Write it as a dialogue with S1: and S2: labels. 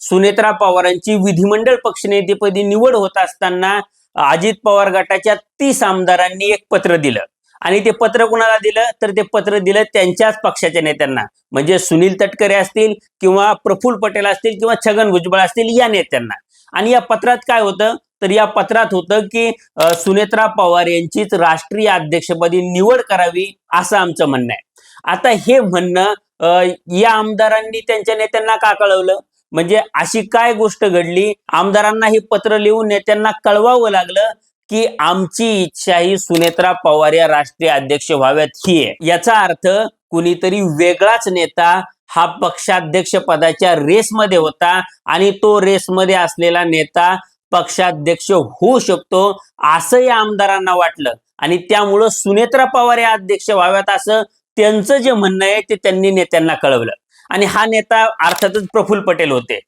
S1: सुनेत्रा पवारांची विधिमंडळ पक्षनेतेपदी निवड होत असताना अजित पवार गटाच्या 30 आमदारांनी एक पत्र दिलं आणि ते पत्र कुणाला दिलं तर ते पत्र दिलं त्यांच्याच पक्षाच्या नेत्यांना, म्हणजे सुनील तटकरे असतील किंवा प्रफुल्ल पटेल असतील किंवा छगन भुजबळ असतील या नेत्यांना। आणि या पत्रात काय होतं तर या पत्रात होतं की सुनेत्रा पवार यांचीच राष्ट्रीय अध्यक्षपदी निवड करावी असं आमचं म्हणणं आहे। आता हे म्हणणं या आमदारांनी त्यांच्या नेत्यांना का कळवलं, म्हणजे अशी काय गोष्ट घडली आमदारांना हे पत्र लिहून नेत्यांना कळवावं लागलं की आमची इच्छा ही सुनेत्रा पवार या राष्ट्रीय अध्यक्ष व्हाव्यात ही आहे। याचा अर्थ कुणीतरी वेगळाच नेता हा पक्षाध्यक्ष पदाच्या रेसमध्ये होता आणि तो रेसमध्ये असलेला नेता पक्षाध्यक्ष होऊ शकतो असं या आमदारांना वाटलं आणि त्यामुळं सुनेत्रा पवार या अध्यक्ष व्हाव्यात असं त्यांचं जे म्हणणं आहे ते त्यांनी नेत्यांना कळवलं। आणि हा नेता अर्थातच प्रफुल्ल पटेल होते।